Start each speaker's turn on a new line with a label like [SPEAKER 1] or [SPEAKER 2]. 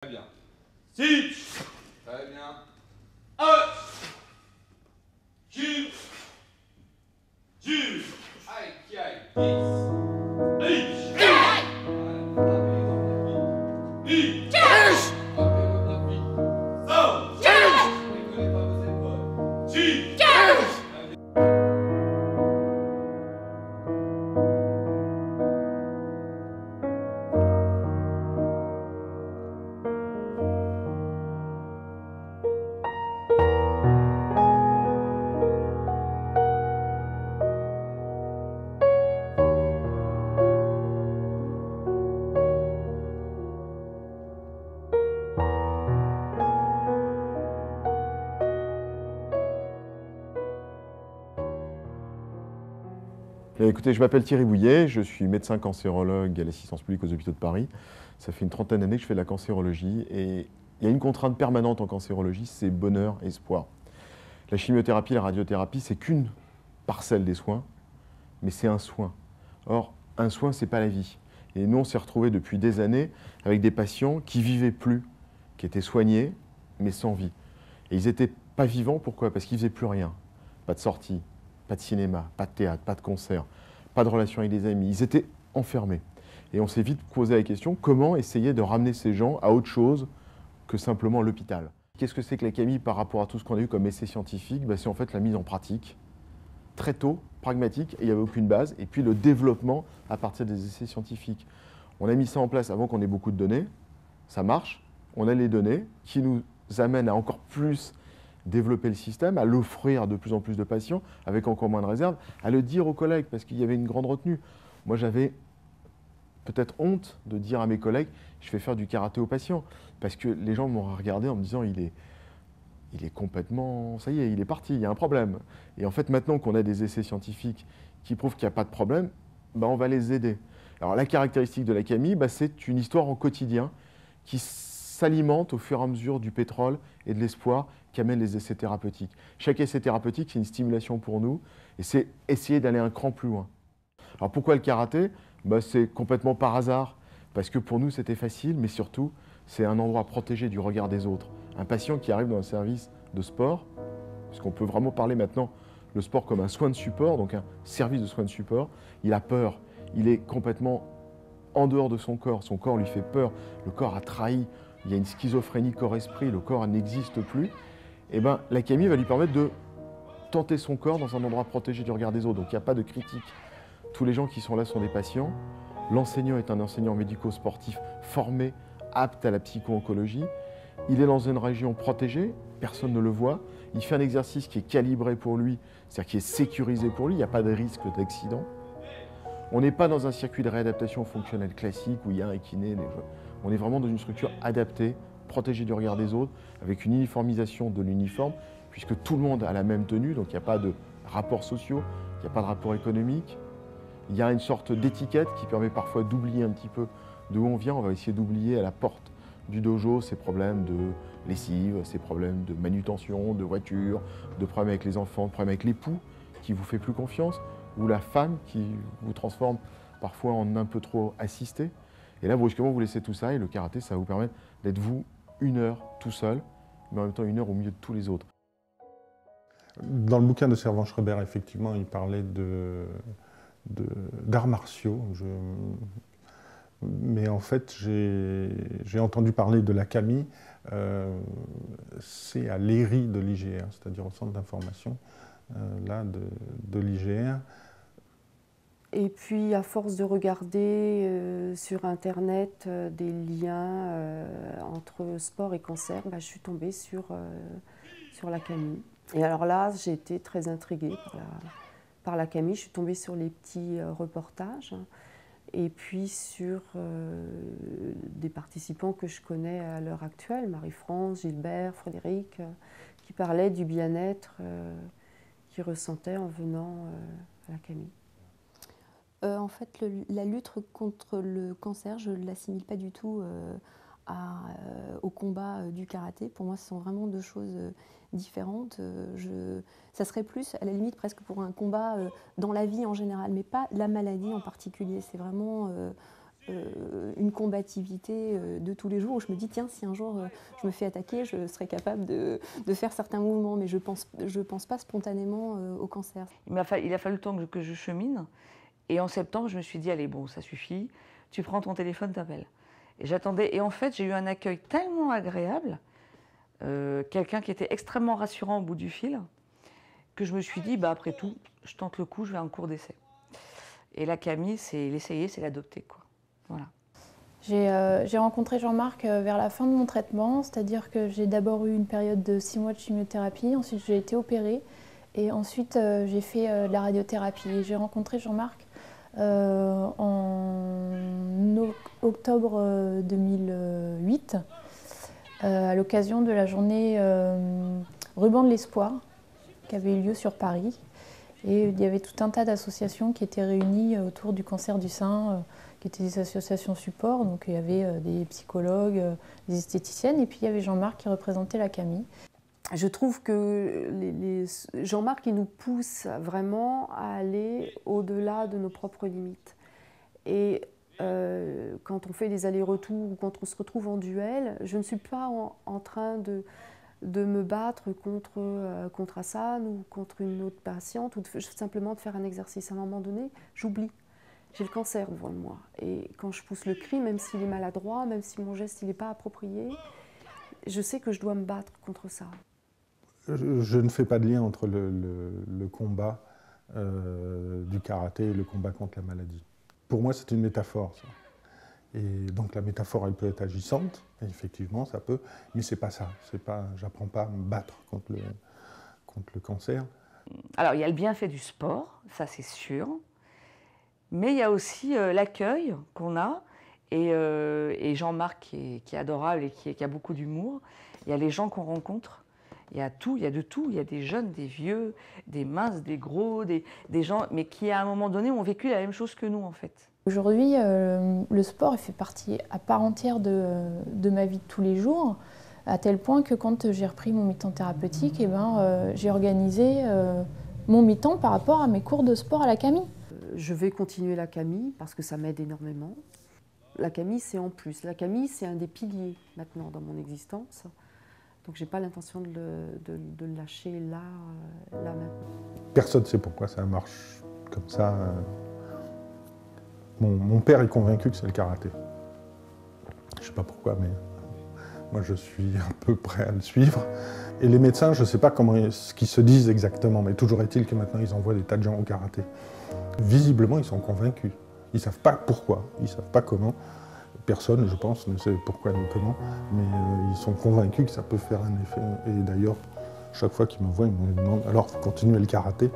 [SPEAKER 1] Très bien. 6. Très bien. 1. Jure. Jure. Aïe, qui aille. 10. Aïe.
[SPEAKER 2] Écoutez, je m'appelle Thierry Bouillet, je suis médecin cancérologue à l'assistance publique aux hôpitaux de Paris. Ça fait une trentaine d'années que je fais de la cancérologie et il y a une contrainte permanente en cancérologie, c'est bonheur et espoir. La chimiothérapie, la radiothérapie, c'est qu'une parcelle des soins, mais c'est un soin. Or, un soin, c'est pas la vie. Et nous, on s'est retrouvés depuis des années avec des patients qui vivaient plus, qui étaient soignés, mais sans vie. Et ils n'étaient pas vivants, pourquoi? Parce qu'ils faisaient plus rien. Pas de sortie, pas de cinéma, pas de théâtre, pas de concert, pas de relation avec des amis. Ils étaient enfermés. Et on s'est vite posé la question, comment essayer de ramener ces gens à autre chose que simplement l'hôpital? Qu'est-ce que c'est que la CAMI par rapport à tout ce qu'on a eu comme essai scientifique? C'est en fait la mise en pratique, très tôt, pragmatique, et il n'y avait aucune base, et puis le développement à partir des essais scientifiques. On a mis ça en place avant qu'on ait beaucoup de données, ça marche, on a les données qui nous amènent à encore plus développer le système, à l'offrir à de plus en plus de patients, avec encore moins de réserves, à le dire aux collègues, parce qu'il y avait une grande retenue. Moi, j'avais peut-être honte de dire à mes collègues, je vais faire du karaté aux patients, parce que les gens m'ont regardé en me disant, il est complètement, ça y est, il est parti, il y a un problème. Et en fait, maintenant qu'on a des essais scientifiques qui prouvent qu'il n'y a pas de problème, on va les aider. Alors la caractéristique de la CAMI, c'est une histoire au quotidien qui s'alimente au fur et à mesure du pétrole et de l'espoir qu'amènent les essais thérapeutiques. Chaque essai thérapeutique, c'est une stimulation pour nous, et c'est essayer d'aller un cran plus loin. Alors pourquoi le karaté? C'est complètement par hasard, parce que pour nous c'était facile, mais surtout c'est un endroit protégé du regard des autres. Un patient qui arrive dans un service de sport, parce qu'on peut vraiment parler maintenant le sport comme un soin de support, donc un service de soin de support, il a peur, il est complètement en dehors de son corps lui fait peur, le corps a trahi, il y a une schizophrénie corps-esprit, le corps n'existe plus, et la CAMI va lui permettre de tenter son corps dans un endroit protégé du regard des autres, donc il n'y a pas de critique. Tous les gens qui sont là sont des patients, l'enseignant est un enseignant médico-sportif formé, apte à la psycho-oncologie, il est dans une région protégée, personne ne le voit, il fait un exercice qui est calibré pour lui, c'est-à-dire qui est sécurisé pour lui, il n'y a pas de risque d'accident. On n'est pas dans un circuit de réadaptation fonctionnelle classique où il y a un kiné. On est vraiment dans une structure adaptée, protégée du regard des autres, avec une uniformisation de l'uniforme, puisque tout le monde a la même tenue, donc il n'y a pas de rapports sociaux, il n'y a pas de rapport économique. Il y a une sorte d'étiquette qui permet parfois d'oublier un petit peu d'où on vient. On va essayer d'oublier à la porte du dojo ces problèmes de lessive, ces problèmes de manutention, de voiture, de problèmes avec les enfants, de problèmes avec l'époux qui ne vous fait plus confiance, ou la femme qui vous transforme parfois en un peu trop assisté. Et là, brusquement, vous laissez tout ça et le karaté, ça va vous permettre d'être vous une heure tout seul, mais en même temps une heure au milieu de tous les autres.
[SPEAKER 3] Dans le bouquin de Servan-Schreiber, effectivement, il parlait d'arts martiaux. Mais en fait, j'ai entendu parler de la CAMI, c'est à l'ERI de l'IGR, c'est-à-dire au centre d'information de l'IGR.
[SPEAKER 4] Et puis, à force de regarder sur Internet des liens entre sport et cancer, je suis tombée sur la CAMI. Et alors là, j'ai été très intriguée par la CAMI. Je suis tombée sur les petits reportages et puis sur des participants que je connais à l'heure actuelle, Marie-France, Gilbert, Frédéric, qui parlaient du bien-être qu'ils ressentaient en venant à la CAMI.
[SPEAKER 5] En fait, la lutte contre le cancer, je ne l'assimile pas du tout au combat du karaté. Pour moi, ce sont vraiment deux choses différentes. Ça serait plus, à la limite, presque pour un combat dans la vie en général, mais pas la maladie en particulier. C'est vraiment une combativité de tous les jours où je me dis tiens, si un jour je me fais attaquer, je serai capable de faire certains mouvements, mais je pense pas spontanément au cancer.
[SPEAKER 6] Il a fallu le temps que je chemine, et en septembre je me suis dit allez bon, ça suffit, tu prends ton téléphone, t'appelles. Et j'attendais, et en fait j'ai eu un accueil tellement agréable, quelqu'un qui était extrêmement rassurant au bout du fil, que je me suis dit bah après tout, je tente le coup, je vais à un cours d'essai. Et la Camille, c'est l'essayer, c'est l'adopter, quoi. Voilà.
[SPEAKER 7] J'ai rencontré Jean-Marc vers la fin de mon traitement, c'est-à-dire que j'ai d'abord eu une période de 6 mois de chimiothérapie, ensuite j'ai été opérée et ensuite j'ai fait de la radiothérapie. J'ai rencontré Jean-Marc en octobre 2008 à l'occasion de la journée Ruban de l'Espoir qui avait eu lieu sur Paris. Et il y avait tout un tas d'associations qui étaient réunies autour du cancer du sein, qui étaient des associations support. Donc il y avait des psychologues, des esthéticiennes, et puis il y avait Jean-Marc qui représentait la Camille.
[SPEAKER 4] Je trouve que Jean-Marc, il nous pousse vraiment à aller au-delà de nos propres limites. Et quand on fait des allers-retours ou quand on se retrouve en duel, je ne suis pas en train de me battre contre Hassan ou contre une autre patiente, ou simplement de faire un exercice. À un moment donné, j'oublie. J'ai le cancer devant moi. Et quand je pousse le cri, même s'il est maladroit, même si mon geste n'est pas approprié, je sais que je dois me battre contre ça.
[SPEAKER 3] Je ne fais pas de lien entre le combat du karaté et le combat contre la maladie. Pour moi, c'est une métaphore, ça. Et donc la métaphore, elle peut être agissante, effectivement, ça peut, mais c'est pas ça. J'apprends pas à me battre contre le cancer.
[SPEAKER 6] Alors, il y a le bienfait du sport, ça c'est sûr, mais il y a aussi l'accueil qu'on a, et Jean-Marc qui est adorable et qui a beaucoup d'humour. Il y a les gens qu'on rencontre, il y a tout, il y a de tout. Il y a des jeunes, des vieux, des minces, des gros, des gens, mais qui à un moment donné ont vécu la même chose que nous en fait.
[SPEAKER 7] Aujourd'hui, le sport fait partie à part entière de ma vie de tous les jours, à tel point que quand j'ai repris mon mi-temps thérapeutique, j'ai organisé mon mi-temps par rapport à mes cours de sport à la Camille.
[SPEAKER 4] Je vais continuer la Camille parce que ça m'aide énormément. La Camille, c'est en plus. La Camille, c'est un des piliers maintenant dans mon existence. Donc je n'ai pas l'intention de le lâcher là maintenant.
[SPEAKER 3] Personne ne sait pourquoi ça marche comme ça. Mon père est convaincu que c'est le karaté. Je ne sais pas pourquoi, mais moi je suis un peu prêt à le suivre. Et les médecins, je ne sais pas ce qu'ils se disent exactement, mais toujours est-il que maintenant ils envoient des tas de gens au karaté. Visiblement, ils sont convaincus. Ils ne savent pas pourquoi, ils ne savent pas comment. Personne, je pense, ne sait pourquoi ni comment, mais ils sont convaincus que ça peut faire un effet. Et d'ailleurs, chaque fois qu'ils me voient, ils me demandent « alors, vous continuez le karaté ?»